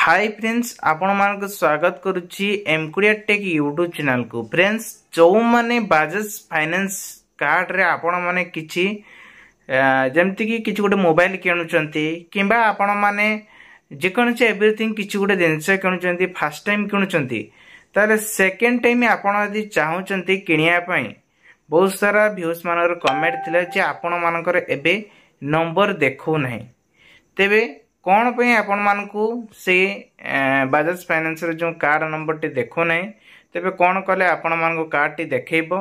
Hi friends आपण मानक स्वागत करुच्ची एमकुरिया टेक यूट्यूब चैनल को। फ्रेंड्स जो माने बजाज फाइनेंस कार्ड रे आपण माने किछि जेमति कि किछि गोटे मोबाइल किणुचंती किंबा आपण माने जे कोनसे एवरीथिंग किछि गोटे जिंस किणुचंती फर्स्ट टाइम किणुचंती ताले सेकंड टाइम आपण यदि चाहुचंती किनिया पई बहुत सारा व्यूज मानकर कमेंट थिले जे आपण मानकर एबे नंबर देखौ नाही तेबे कौन पे आपण मानकू से बजाज फाइनेंस रे जो कार्ड नंबर टी देखो नै तेबे कौन कले आपण मानकू कार्ड टी देखैबो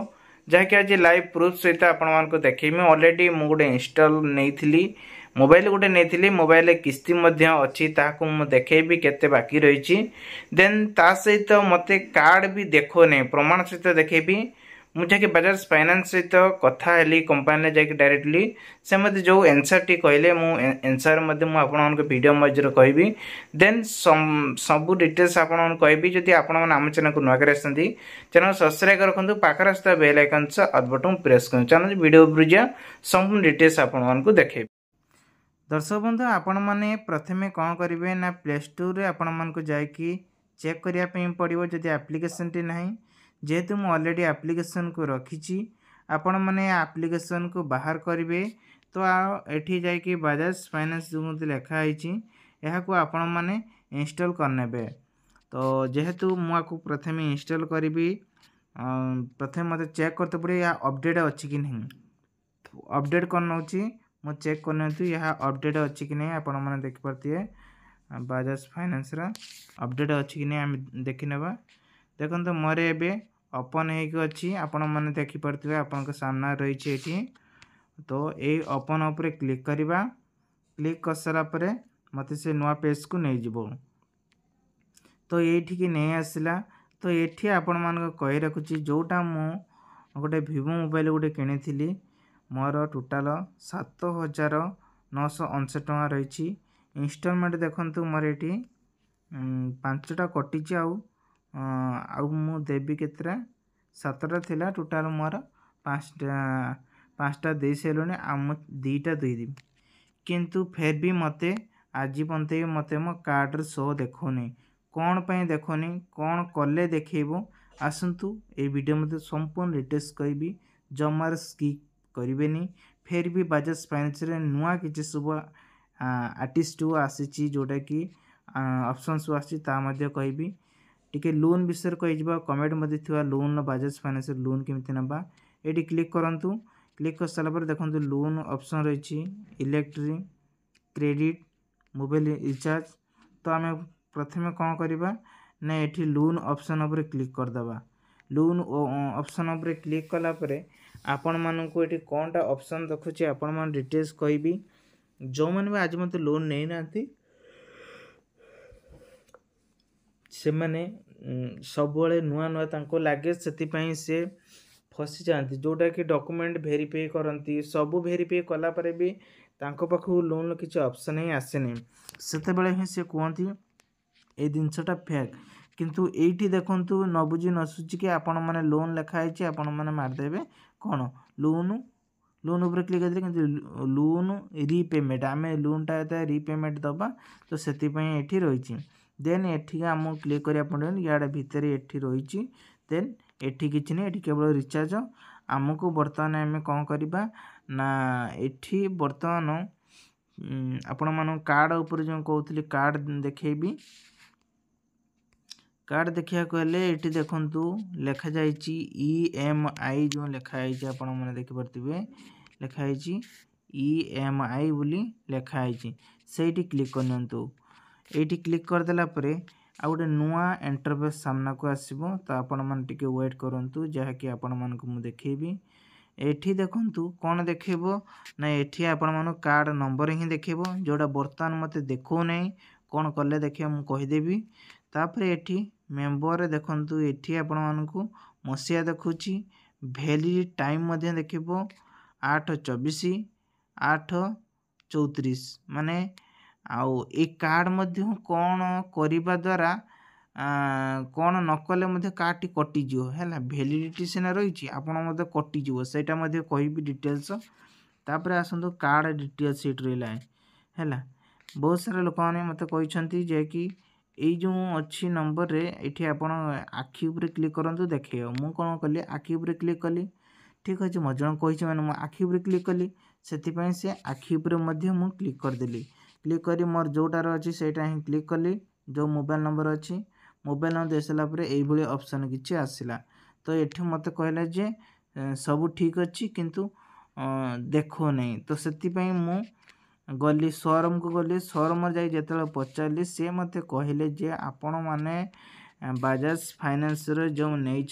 जहाँकि आज लाइव प्रूफ सहित आपण मानकू देखैमी। ऑलरेडी मु गोटे इंस्टॉल नैथिली मोबाइल गोटे नैथिली मोबाइल किस्ती मध्य अछि ताकू मु देखैबी केते बाकी रहिछि देन ता सहित मते कार्ड भी देखो नै प्रमाण सहित देखैबी। मुझे कि बजाज फाइनेंस सहित कथा हेली कंपनी जाके डायरेक्टली से मते जो आंसर टी कहले मु आंसर मते मु आपन के वीडियो मजर कहबी देन सब डिटेल्स आपन कहबी। जदि आपन मन हम चैनल को नवा करे असंती चैनल सब्सक्राइब रखंतु पाखर आस्था बेल आइकन से ऑल बटन प्रेस करन चैनल वीडियो ब्रिजा सब डिटेल्स आपन मन को देखेबी। दर्शक बंधु आपण माने प्रथमे कोन करिवे ना प्ले स्टोर रे आपण मन को जाय कि चेक करिया पे पड़िबो जदि एप्लीकेशन टी नाही जेहेतु मु ऑलरेडी एप्लीकेशन को रखी आपण मैंने एप्लीकेशन को बाहर करेंगे तो एठी जाई कि बजाज फाइनेंस जो मुझे लिखाई को आपण मैंने इंस्टॉल करने तो जेहेतु मुझे प्रथम इंस्टॉल करी प्रथम मत चेक करते पड़े या अपडेट अच्छी कि नहीं तो अपडेट कर नौची मु चेक करने यह अपडेट अच्छी कि नहीं आपण मैंने देखिपारे बजाज फाइनेंस अपडेट अच्छी कि नहीं आम देखी नेबा। देखो मोर ए ओपन होगी आपण मैंने देखिपे आपण सामना रही तो ये ओपन उपरे क्लिक करवा क्लिक कर सारापर मत से नुआ पेज को नहीं जीवो तो ये नहीं आसला तो ये आपण मान कही रखुची जोटा मु गोटे वीवो मोबाइल गोटे किनी मोर टोटाल 7,959 टଙ୍କା रही। इंस्टॉलमेंट देखु मोर ये 5टा कटी आउ मु देवी केतरा 7टा थिला टोटाल मोर 5टा दे सेलोनी आ मु 2टा देदेवी किंतु फिर भी मते आज पंते मते मो कार्ड शो देखोनी कौन पे देखोनी कौन कले देखो आसतु ये वीडियो मते संपूर्ण डिटेल्स कहबी जमार स्किप करेनि। फिर भी बजाज फाइनेंस रे नुआ किछि सब आर्टिस्ट आसी जोटा कि ऑप्शन सब आसी कहबी टिके लोन विषय कही कमेंट मध्य थी लोन बजाज फाइनेंस लोन केमती नबा ये क्लिक करंतु क्लिक कर सारा देखो लोन ऑप्शन रही इलेक्ट्रिक क्रेडिट मोबाइल रिचार्ज तो आम प्रथम कौन करवा ना ये लोन ऑप्शन उपर क्लिक करदे लोन ऑप्शन उपर क्लिक कलापर आपण मानक ये कौनटा ऑप्शन देखुची आपण मान डिटेल्स कहबी जो मैंने भी आज मत लोन नहीं ना से मैंने सब नुआ नुआ तांको लगे से फसी जाती जोटा कि डॉक्यूमेंट वेरीफाई करती सब वेरीफाई कलापर भी तांको पाखु लोन किसी ऑप्शन ही आसेनी से ही से कहती ए जिनसटा फेक किंतु एठी देखंतु न बुझी न सुची कि आपण माने लोन लिखाई आपण माने मारदेबे कौन लोन लोन उपर क्लिक करदे किंतु लोन रीपेमेंट आम लोनटा रीपेमेंट दबा तो से एठी रही देन एठी आम क्लिक करिया पड़े याडे भितर एठी रही देन एठी किछि नै एठी केवल रिचार्ज आमको बर्तमान आम कौन करवा ना एठी बर्तमान आपण मान कार्ड उपर जो कहते कार्ड देखेबी कार्ड देखा कहले ये देखु लिखा जाए EMI जो लिखाई आपण मैंने देखिपे लिखाई EMI बोली लिखाई से क्लिक करनी ये क्लिक करदेला आ गोटे नुआ इंटरफेस सामना को आसो तो आपण मैंने टिके वेट करूँ जहाँकि आपण मानक मुझे देखेबी एठी देखंतु कौन देखेबो ना एठी आपण मानो कार्ड नंबर ही देखेबो जोड़ा बर्तमान मते देखो नहीं कौन कले देखिए मु कहीदेवी तापर एठी मेंबर देखंतु एठी आपण मानकू मसिया देखुची वैलिडिटी टाइम मध्य देखिबो 8/24 8/34 माने आउ ए कार्ड मध्य कौन करिबा द्वारा कौन नकले मध्य कार्ड टी कटिजो है वैलिडिटी सीना रही आपण मध्य कटिजो सेटा मध्य कहबी डिटेल्स तापर आसंतु कार्ड डिटेल्स सीट रहा है बहुत सारा लोक मैंने मत कहते जे कि जो अच्छी नंबर रे ये आपण आखि ऊपर क्लिक करंतु देखियो मु कोन कली आखि ऊपर क्लिक कली ठीक अच्छे मजन कही मैंने आखि ऊपर क्लिक कली से से आखि ऊपर मु क्लिक करदेली क्लिक करी मोर जोटार अच्छी सेटा ही क्लिक कली जो मोबाइल नंबर अच्छी मोबाइल नंबर दे सारा पर यही ऑप्शन किसी आसला तो ये मत कहले जे सब ठीक अच्छी किंतु देखो नहीं तो से मु गली शोरूम को गली शोरूम जाई जेते पचारि सी मत कहले जे आपण माने बजाज फाइनेंस जो नहीं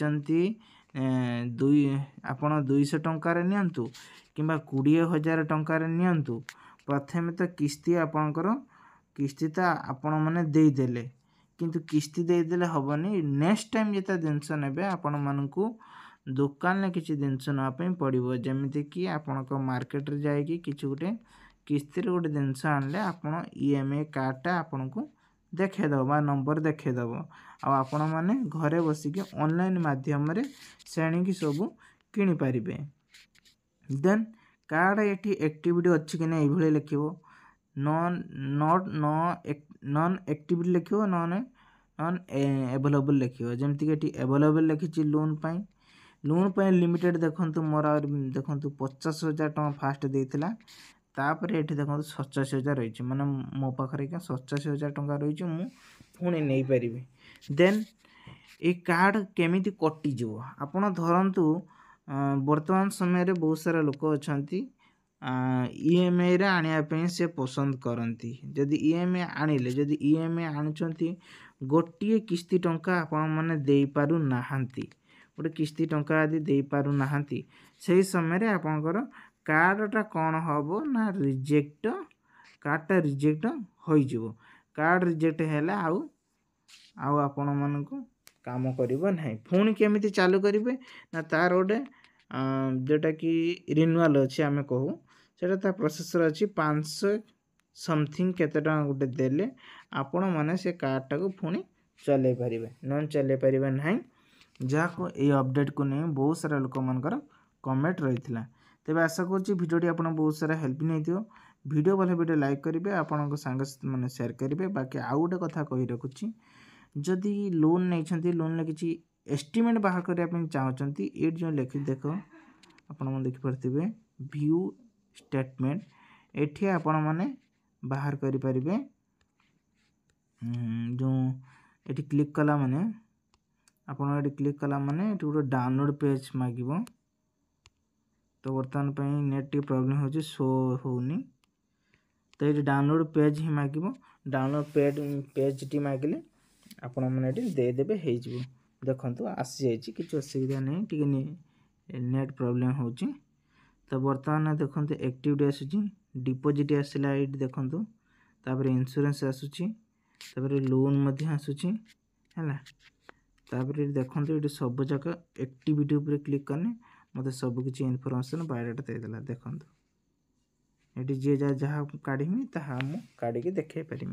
आपण 200 टंकार नियंतु किंबा 20,000 टंकार नियंतु प्रथमे तो किस्ती आपणकर किस्ती तो आपण माने दे देले किंतु किस्ती दे देले हबनी नेक्स्ट टाइम जेता जिनस नेबे आपण मानकू दुकान में किसी जिनस नापे पड़ो जमीती कि आपण मार्केट रे जाएगी किसी गोटे किस्ती गोटे जिनस आनले आपण ईएमआई कार्डटा आपण को देखेदब नंबर देखेदब आपण मैंने घरे बसिक ऑनलाइन माध्यम रे श्रेणी सब किनी पारिबे। देन कार्ड ये एक्टिविटी अच्छी कि नहीं ये लिखो नॉन एक्टिविटी लिखो नॉन अवेलेबल लिखो जमीक ये अवेलेबल लिखी लोन पाई लिमिटेड देखो मोर देखो 50,000 टका फास्ट देता तापर ये देखो 87,000 रही मैंने मो पाखे 87,000 टका रही मुझे नहीं पारि। देन ये कार्ड केमी कटिज आपड़ धरतु वर्तमान समय रे बहुत सारा लोक अच्छा ईएमआई रे आने से पसंद करती जदि ईएमआई आनिले जदि ईएमआई आनुंट गोटे किस्ती टंका आपण मैंने दे पारु नाहांती गोटे किस्ती टंका आदि दे पारु नाहांती से समय रे आपणकर कार्डटा कौन हम ना रिजेक्ट कार्डटा रिजेक्ट हो कार्ड रिजेक्ट है आउ आपण मानक काम करिबो नहीं पुणी केमिति चालू करिवे ना तार गोटे जोटा कि रिन्यूअल अच्छी आम कहू सेटा ता प्रोसेसर अच्छी 500 समथिंग केते टका गोटे देले आपण माने से कार्डटा को पुणी चले पारिबे नन चले पारिबे नहीं जहाँ को ये अपडेट को नहीं बहुत सारा लोक मानकर कमेंट रही तेज आशा करुँच भिडियोटी आप बहुत सारा हेल्प नहीं थो वीडियो भले वीडियो लाइक करेंगे आपण सांगसाथी मैंने शेयर करेंगे बाकी आउ गोटे कथा कही रखुच्छी जदि लोन नहीं लोन ले किसी एस्टिमेट बाहर करने चाहते ये जो लिखि देख आपण देखिपे व्यू स्टेटमेंट एठी आपण माने बाहर करि परिबे जो एठी क्लिक कला माने आपण एठी क्लिक कला माने एठी गोटे डाउनलोड पेज मागिबो तो वर्तमान पे नेट टी प्रॉब्लम हो शो होनी तो ये डाउनलोड पेज ही मागिबो डाउनलोड पेज टी मागिले आपण मैंने देदेवे हो देखु आसी जाइए किसी असुविधा नहीं टी नेट प्रॉब्लम हो तो बर्तमान देखो एक्टिविटी आसूँ डिपोजिट आसला ये देखु तापर इंश्योरेंस आसूँ लोन आसूँ है तापर देखो ये सब जाक एक्टिविटी उपर क्लिक करने मत सबकि इनफॉरमेशन बायोडाटा देदेला देखो ये जी जहाँ काढ़ी ताहा काढ़ी देखा पारि।